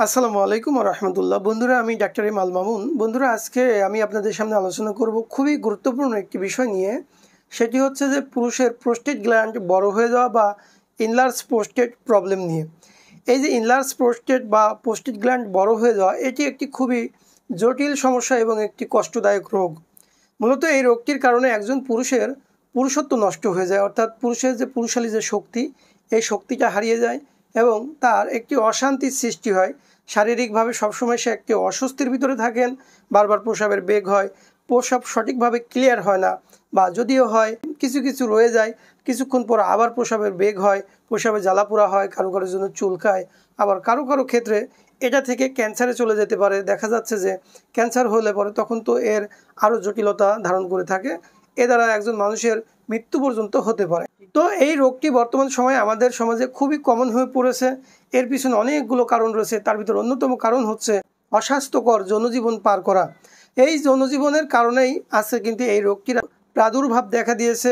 আসসালামু আলাইকুম ওয়া রাহমাতুল্লাহ। বন্ধুরা, আমি ডাক্তার ইমাল মামুন। বন্ধুরা, আজকে আমি আপনাদের সামনে আলোচনা করব খুবই গুরুত্বপূর্ণ একটি বিষয় নিয়ে। সেটি হচ্ছে যে পুরুষের প্রোস্টেট গ্ল্যান্ড বড় হয়ে যাওয়া বা ইনলার্জ প্রোস্টেট প্রবলেম নিয়ে। এই যে ইনলার্জ প্রোস্টেট বা প্রোস্টেট গ্ল্যান্ড বড় হয়ে যাওয়া, এটি একটি খুবই জটিল সমস্যা এবং একটি কষ্টদায়ক রোগ। মূলত এই রোগটির কারণে একজন পুরুষের পুরুষত্ব নষ্ট হয়ে যায়, অর্থাৎ পুরুষের যে পুরুষালী যে শক্তি, এই শক্তিটা হারিয়ে যায় এবং তার একটি অশান্তির সৃষ্টি হয়। শারীরিকভাবে সবসময় সে একটি অস্বস্তির ভিতরে থাকেন, বারবার প্রস্রাবের বেগ হয়, প্রস্রাব সঠিকভাবে ক্লিয়ার হয় না, বা যদিও হয় কিছু কিছু রয়ে যায়, কিছুক্ষণ পর আবার প্রস্রাবের বেগ হয়, প্রস্রাবে জ্বালাপোড়া হয়, কারো কারোর জন্য চুলকায়, আবার কারো কারো ক্ষেত্রে এটা থেকে ক্যান্সারে চলে যেতে পারে। দেখা যাচ্ছে যে ক্যান্সার হলে পরে তখন তো এর আরও জটিলতা ধারণ করে থাকে, এ দ্বারা একজন মানুষের মৃত্যু পর্যন্ত হতে পারে। তো এই রোগটি বর্তমান সময়ে আমাদের সমাজে খুবই কমন হয়ে পড়েছে। এর পিছনে অনেকগুলো কারণ রয়েছে। তার ভিতর অন্যতম কারণ হচ্ছে অস্বাস্থ্যকর যৌনজীবন পার করা। এই যৌনজীবনের কারণেই আছে কিন্তু এই রোগটির প্রাদুর্ভাব দেখা দিয়েছে।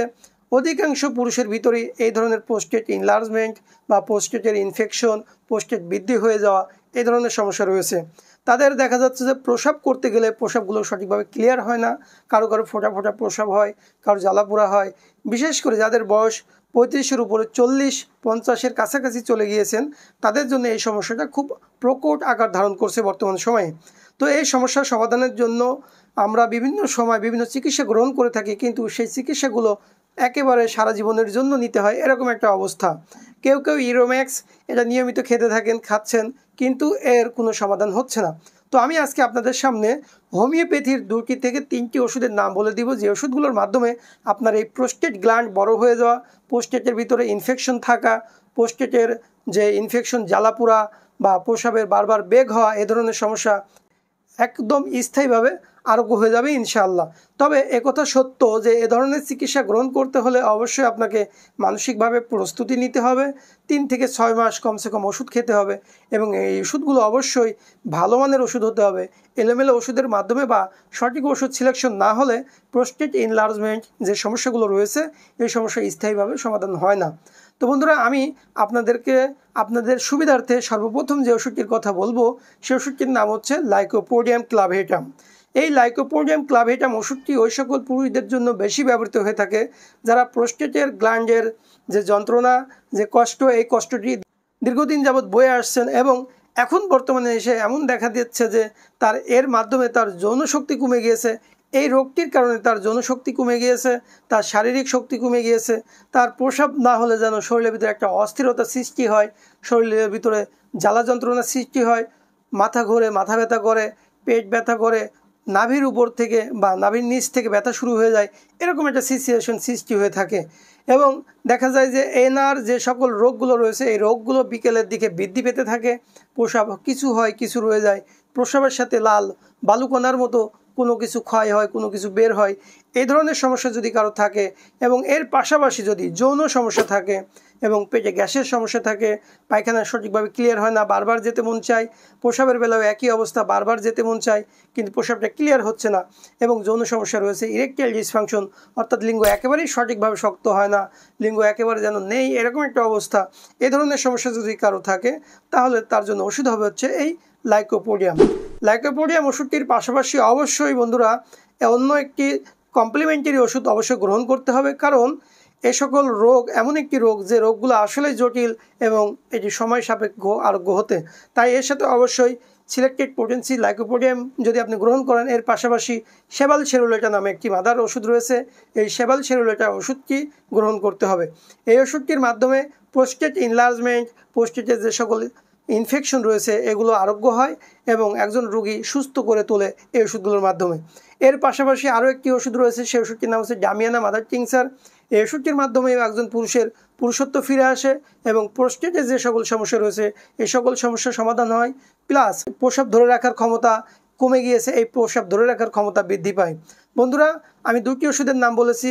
অধিকাংশ পুরুষের ভিতরেই এই ধরনের প্রোস্টেট ইনলার্জমেন্ট বা প্রোস্টেটের ইনফেকশন, প্রোস্টেট বৃদ্ধি হয়ে যাওয়া, এই ধরনের সমস্যা রয়েছে। তাদের দেখা যাচ্ছে যে প্রস্রাব করতে গেলে প্রস্রাবগুলো সঠিকভাবে ক্লিয়ার হয় না, কারো কারো ফোঁটা ফোঁটা প্রস্রাব হয়, কারো জ্বালাপোড়া হয়। বিশেষ করে যাদের বয়স 35-এর উপরে, 40-50-এর কাছাকাছি চলে গিয়েছেন, তাদের জন্য এই সমস্যাটা খুব প্রকট আকার ধারণ করছে বর্তমান সময়ে। তো এই সমস্যার সমাধানের জন্য আমরা বিভিন্ন সময় বিভিন্ন চিকিৎসা গ্রহণ করে থাকি, কিন্তু সেই চিকিৎসাগুলো একেবারে সারা জীবনের জন্য নিতে হয়, এরকম একটা অবস্থা। কেউ কেউ ইরোম্যাক্স এটা নিয়মিত খেতে থাকেন, খাচ্ছেন, কিন্তু এর কোনো সমাধান হচ্ছে না। তো আমি আজকে আপনাদের সামনে হোমিওপ্যাথির 2টি থেকে 3টি ওষুধের নাম বলে দিব, যে ওষুধগুলোর মাধ্যমে আপনার এই প্রোস্টেট গ্ল্যান্ড বড় হয়ে যাওয়া, প্রোস্টেটের ভিতরে ইনফেকশন থাকা, প্রোস্টেটের যে ইনফেকশন, জ্বালাপোড়া বা প্রস্রাবের বারবার বেগ হওয়া, এ ধরনের সমস্যা একদম স্থায়ীভাবে আরোগ্য হয়ে যাবে ইনশাআল্লাহ। তবে একথা সত্য যে এ ধরনের চিকিৎসা গ্রহণ করতে হলে অবশ্যই আপনাকে মানসিকভাবে প্রস্তুতি নিতে হবে। 3 থেকে 6 মাস কমসে কম ওষুধ খেতে হবে এবং এই ওষুধগুলো অবশ্যই ভালো মানের ওষুধ হতে হবে। এলোমেলো ওষুধের মাধ্যমে বা সঠিক ওষুধ সিলেকশন না হলে প্রোস্টেট ইনলার্জমেন্ট যে সমস্যাগুলো রয়েছে, এই সমস্যা স্থায়ীভাবে সমাধান হয় না। তো বন্ধুরা, আমি আপনাদের সুবিধার্থে সর্বপ্রথম যে ওষুধটির কথা বলবো, সেই ওষুধটির নাম হচ্ছে লাইকোপোডিয়াম ক্লাভেটাম। এই লাইকোপোডিয়াম ক্লাভেটাম ওষুধটি ওই সকল পুরুষদের জন্য বেশি ব্যবহৃত হয়ে থাকে যারা প্রোস্টেটের গ্ল্যান্ডের যে যন্ত্রণা, যে কষ্ট, এই কষ্টটি দীর্ঘদিন যাবৎ বয়ে আসছেন এবং এখন বর্তমানে এসে এমন দেখা দিচ্ছে যে এর মাধ্যমে তার যৌনশক্তি কমে গিয়েছে। এই রোগটির কারণে তার যৌনশক্তি কমে গিয়েছে, তার শারীরিক শক্তি কমে গিয়েছে, তার প্রস্রাব না হলে যেন শরীরের ভিতরে একটা অস্থিরতা সৃষ্টি হয়, শরীরের ভিতরে জ্বালা যন্ত্রণার সৃষ্টি হয়, মাথা ঘোরে, মাথা ব্যথা করে, পেট ব্যথা করে, নাভির উপর থেকে বা নাভির নিচ থেকে ব্যথা শুরু হয়ে যায়, এরকম একটা সিচুয়েশন সৃষ্টি হয়ে থাকে। এবং দেখা যায় যে এনার যে সকল রোগগুলো রয়েছে, এই রোগগুলো বিকেলের দিকে বৃদ্ধি পেতে থাকে। প্রস্রাব কিছু হয়, কিছু রয়ে যায়, প্রস্রাবের সাথে লাল বালুকণার মতো কোনো কিছু ক্ষয় হয়, কোনো কিছু বের হয়। এই ধরনের সমস্যা যদি কারো থাকে এবং এর পাশাপাশি যদি যৌন সমস্যা থাকে এবং পেটে গ্যাসের সমস্যা থাকে, পায়খানা সঠিকভাবে ক্লিয়ার হয় না, বারবার যেতে মন চায়, প্রস্রাবের বেলাও একই অবস্থা, বারবার যেতে মন চায় কিন্তু প্রস্রাবটা ক্লিয়ার হচ্ছে না, এবং যৌন সমস্যা রয়েছে ইরেকটাইল ডিসফাংশন, অর্থাৎ লিঙ্গ একেবারেই সঠিকভাবে শক্ত হয় না, লিঙ্গ একেবারে যেন নেই, এরকম একটা অবস্থা। এই ধরনের সমস্যা যদি কারো থাকে তাহলে তার জন্য ওষুধ হবে হচ্ছে এই লাইকোপোডিয়াম। লাইকোপোডিয়াম ওষুধটির পাশাপাশি অবশ্যই বন্ধুরা অন্য একটি কমপ্লিমেন্টারি ওষুধ অবশ্যই গ্রহণ করতে হবে, কারণ এ সকল রোগ এমন একটি রোগ যে রোগগুলো আসলেই জটিল এবং এটি সময় সাপেক্ষ আরোগ্য হতে। তাই এর সাথে অবশ্যই সিলেক্টেড পোটেন্সি লাইকোপোডিয়াম যদি আপনি গ্রহণ করেন, এর পাশাপাশি সেবাল সেরুলেটা নামে একটি মাদার ওষুধ রয়েছে, এই সেবাল সেরুলেটা ওষুধটি গ্রহণ করতে হবে। এই ওষুধটির মাধ্যমে প্রোস্টেট ইনলার্জমেন্ট, প্রোস্টেটের যে সকল ইনফেকশন রয়েছে এগুলো আরোগ্য হয় এবং একজন রোগী সুস্থ করে তোলে এই ওষুধগুলোর মাধ্যমে। এর পাশাপাশি আরও একটি ওষুধ রয়েছে, সেই ওষুধটির নাম হচ্ছে ডামিয়ানা মাদার টিংচার। এই ওষুধটির মাধ্যমে একজন পুরুষের পুরুষত্ব ফিরে আসে এবং প্রোস্টেটের যে সকল সমস্যা রয়েছে এই সকল সমস্যার সমাধান হয়, প্লাস প্রস্রাব ধরে রাখার ক্ষমতা কমে গিয়েছে, এই প্রস্রাব ধরে রাখার ক্ষমতা বৃদ্ধি পায়। বন্ধুরা, আমি 2টি ওষুধের নাম বলেছি,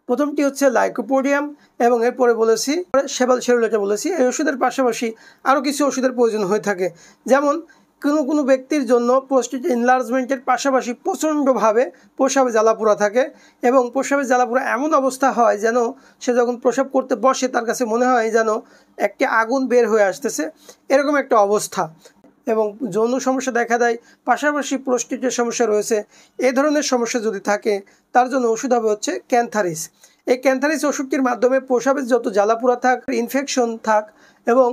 প্রথমটি হচ্ছে লাইকোপোডিয়াম এবং এরপরে বলেছি সেবাল সেরুলেটা বলেছি। এই ওষুধের পাশাপাশি আরও কিছু ওষুধের প্রয়োজন হয়ে থাকে, যেমন কোনো ব্যক্তির জন্য প্রস্টেট এনলার্জমেন্টের পাশাপাশি প্রচণ্ডভাবে প্রস্রাবে জ্বালাপোড়া থাকে এবং প্রস্রাবে জ্বালাপোড়া এমন অবস্থা হয় যেন সে যখন প্রস্রাব করতে বসে তার কাছে মনে হয় যেন একটি আগুন বের হয়ে আসতেছে, এরকম একটা অবস্থা। এবং যৌন সমস্যা দেখা দেয়, পাশাপাশি প্রস্টেটের সমস্যা রয়েছে। এই ধরনের সমস্যা যদি থাকে তার জন্য ওষুধ হবে হচ্ছে ক্যান্থারিস। এই ক্যান্থারিস ওষুধটির মাধ্যমে প্রস্রাবের যত জ্বালাপোড়া থাক, ইনফেকশন থাক এবং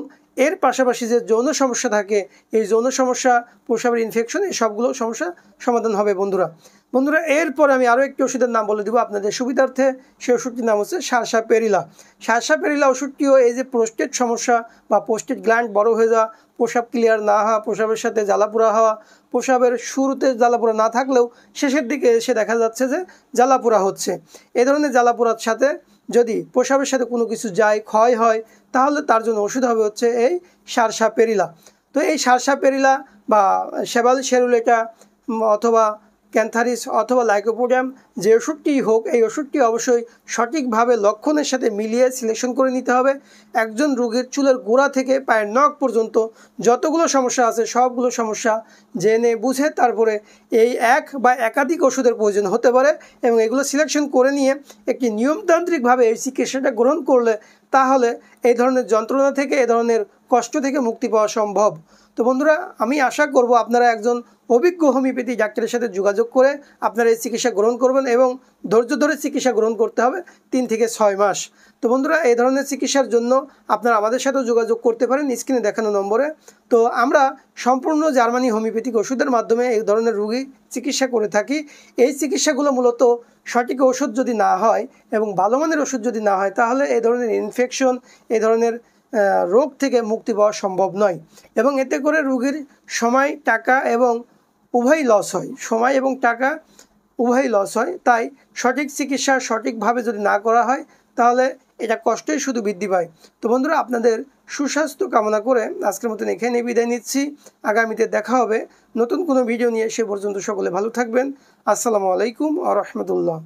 এর পাশাপাশি যে যৌন সমস্যা থাকে, এই যৌন সমস্যা, প্রস্রাবের ইনফেকশন, এই সবগুলো সমস্যা সমাধান হবে বন্ধুরা। এরপর আমি আরও একটি ওষুধের নাম বলে দিব আপনাদের সুবিধার্থে। সেই ওষুধটির নাম হচ্ছে সারসাপেরিলা। সারসাপেরিলা ওষুধটিও এই যে প্রস্টেট সমস্যা বা প্রস্টেট গ্ল্যান্ড বড় হয়ে যাওয়া, প্রস্রাব ক্লিয়ার না হওয়া, প্রস্রাবের সাথে জ্বালাপোড়া হওয়া, প্রস্রাবের শুরুতে জ্বালাপোড়া না থাকলেও শেষের দিকে এসে দেখা যাচ্ছে যে জ্বালাপোড়া হচ্ছে, এই ধরনের জ্বালাপোড়ার সাথে যদি প্রস্রাবের সাথে কোনো কিছু যায়, ক্ষয় হয়, তাহলে তার জন্য ওষুধ হবে হচ্ছে এই সারসাপেরিলা। তো এই সারসাপেরিলা বা সেবালসেরুলেটা অথবা ক্যান্থারিস অথবা লাইকোপোডিয়াম, যে ওষুধটিই হোক, এই ওষুধটি অবশ্যই সঠিকভাবে লক্ষণের সাথে মিলিয়ে সিলেকশন করে নিতে হবে। একজন রোগীর চুলের গোড়া থেকে পায়ের নখ পর্যন্ত যতগুলো সমস্যা আছে সবগুলো সমস্যা জেনে বুঝে তারপরে এই এক বা একাধিক ওষুধের প্রয়োজন হতে পারে এবং এগুলো সিলেকশন করে নিয়ে একটি নিয়মতান্ত্রিকভাবে এই চিকিৎসাটা গ্রহণ করলে তাহলে এই ধরনের যন্ত্রণা থেকে, এই ধরনের কষ্ট থেকে মুক্তি পাওয়া সম্ভব। তো বন্ধুরা, আমি আশা করব আপনারা একজন অভিজ্ঞ হোমিওপ্যাথি ডাক্তারের সাথে যোগাযোগ করে আপনারা এই চিকিৎসা গ্রহণ করবেন এবং ধৈর্য ধরে চিকিৎসা গ্রহণ করতে হবে 3 থেকে 6 মাস। তো বন্ধুরা, এই ধরনের চিকিৎসার জন্য আপনারা আমাদের সাথেও যোগাযোগ করতে পারেন স্ক্রিনে দেখানো নম্বরে। তো আমরা সম্পূর্ণ জার্মানি হোমিওপ্যাথিক ওষুধের মাধ্যমে এই ধরনের রোগী চিকিৎসা করে থাকি। এই চিকিৎসাগুলো মূলত সঠিক ওষুধ যদি না হয় এবং ভালো মানের ওষুধ যদি না হয় তাহলে এই ধরনের ইনফেকশন, এই ধরনের রোগ থেকে মুক্তি পাওয়া সম্ভব নয় এবং এতে করে রোগীর সময়, টাকা এবং উভয়ই লস হয়। সময় এবং টাকা উভয়ই লস হয়। তাই সঠিক চিকিৎসা সঠিকভাবে যদি না করা হয় তাহলে এটা কষ্টই শুধু বৃদ্ধি পায়। তো বন্ধুরা, আপনাদের সুস্বাস্থ্য কামনা করে আজকের মতন এখানে বিদায় নিচ্ছি। আগামীতে দেখা হবে নতুন কোনো ভিডিও নিয়ে। সে পর্যন্ত সকলে ভালো থাকবেন। আসসালামু আলাইকুম ওয়া রাহমাতুল্লাহ।